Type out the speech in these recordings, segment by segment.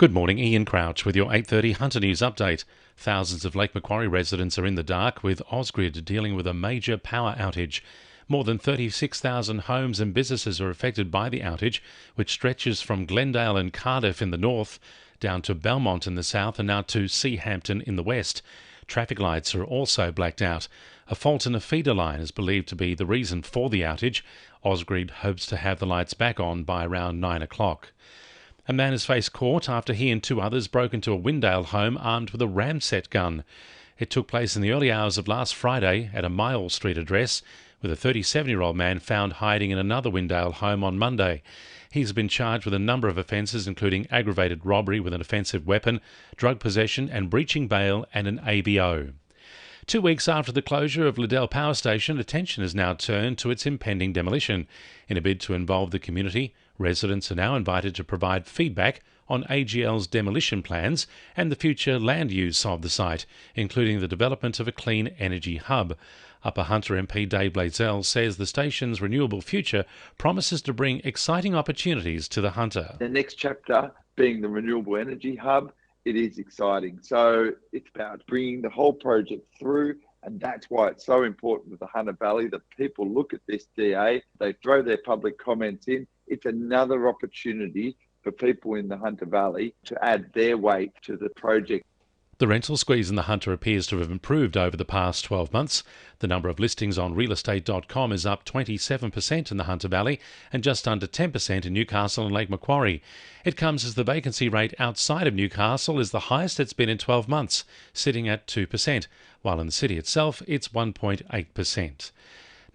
Good morning, Ian Crouch with your 8:30 Hunter News update. Thousands of Lake Macquarie residents are in the dark, with Ausgrid dealing with a major power outage. More than 36,000 homes and businesses are affected by the outage, which stretches from Glendale and Cardiff in the north, down to Belmont in the south and now to Seahampton in the west. Traffic lights are also blacked out. A fault in a feeder line is believed to be the reason for the outage. Ausgrid hopes to have the lights back on by around 9 o'clock. A man has faced court after he and two others broke into a Windale home armed with a ramset gun. It took place in the early hours of last Friday at a Mile Street address, with a 37-year-old man found hiding in another Windale home on Monday. He's been charged with a number of offences, including aggravated robbery with an offensive weapon, drug possession and breaching bail, and an ABO. 2 weeks after the closure of Liddell Power Station, attention is now turned to its impending demolition. In a bid to involve the community, residents are now invited to provide feedback on AGL's demolition plans and the future land use of the site, including the development of a clean energy hub. Upper Hunter MP Dave Blazell says the station's renewable future promises to bring exciting opportunities to the Hunter. The next chapter being the renewable energy hub, it is exciting. So it's about bringing the whole project through, and that's why it's so important with the Hunter Valley that people look at this DA, they throw their public comments in. It's another opportunity for people in the Hunter Valley to add their weight to the project. The rental squeeze in the Hunter appears to have improved over the past 12 months. The number of listings on realestate.com is up 27% in the Hunter Valley and just under 10% in Newcastle and Lake Macquarie. It comes as the vacancy rate outside of Newcastle is the highest it's been in 12 months, sitting at 2%, while in the city itself it's 1.8%.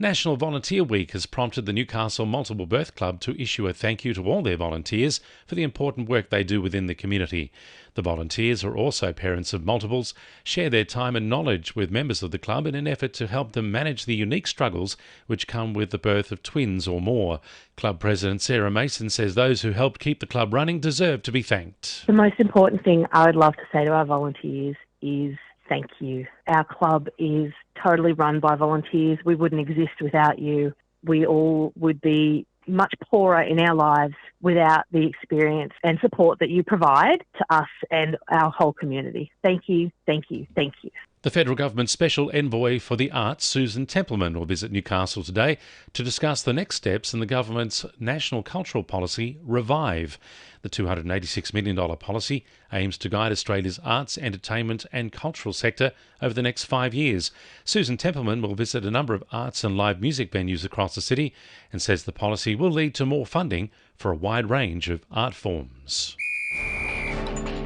National Volunteer Week has prompted the Newcastle Multiple Birth Club to issue a thank you to all their volunteers for the important work they do within the community. The volunteers are also parents of multiples, share their time and knowledge with members of the club in an effort to help them manage the unique struggles which come with the birth of twins or more. Club President Sarah Mason says those who helped keep the club running deserve to be thanked. The most important thing I would love to say to our volunteers is thank you. Our club is totally run by volunteers. We wouldn't exist without you. We all would be much poorer in our lives without the experience and support that you provide to us and our whole community. Thank you, thank you, thank you. The federal government's Special Envoy for the Arts, Susan Templeman, will visit Newcastle today to discuss the next steps in the government's National Cultural Policy, Revive. The $286 million policy aims to guide Australia's arts, entertainment and cultural sector over the next 5 years. Susan Templeman will visit a number of arts and live music venues across the city and says the policy will lead to more funding for a wide range of art forms.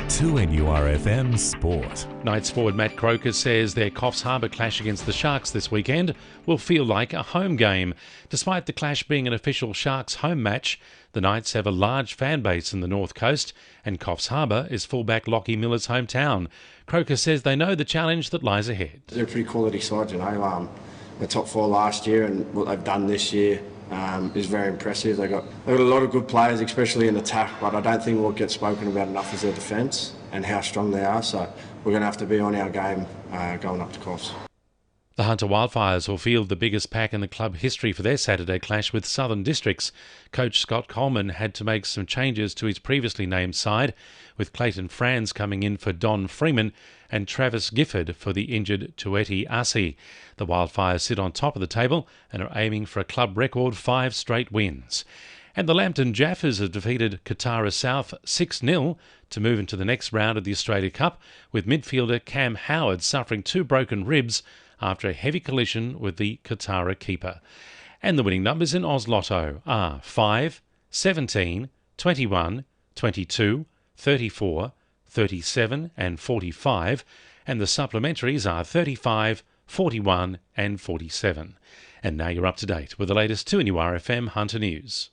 2NURFM Sport. Knights forward Matt Croker says their Coffs Harbour clash against the Sharks this weekend will feel like a home game. Despite the clash being an official Sharks home match, the Knights have a large fan base in the North Coast, and Coffs Harbour is fullback Lockie Miller's hometown. Croker says they know the challenge that lies ahead. They're a pretty quality side, you know. The top four last year and what they've done this year is very impressive. They've got a lot of good players, especially in attack, but I don't think what gets spoken about enough is their defence and how strong they are. So we're going to have to be on our game going up to Coffs. The Hunter Wildfires will field the biggest pack in the club history for their Saturday clash with Southern Districts. Coach Scott Coleman had to make some changes to his previously named side, with Clayton Franz coming in for Don Freeman and Travis Gifford for the injured Tueti Asi. The Wildfires sit on top of the table and are aiming for a club record 5 straight wins. And the Lambton Jaffers have defeated Katara South 6-0 to move into the next round of the Australia Cup, with midfielder Cam Howard suffering 2 broken ribs after a heavy collision with the Katara keeper. And the winning numbers in Oz Lotto are 5, 17, 21, 22, 34, 37 and 45, and the supplementaries are 35, 41 and 47. And now you're up to date with the latest 2NURFM Hunter News.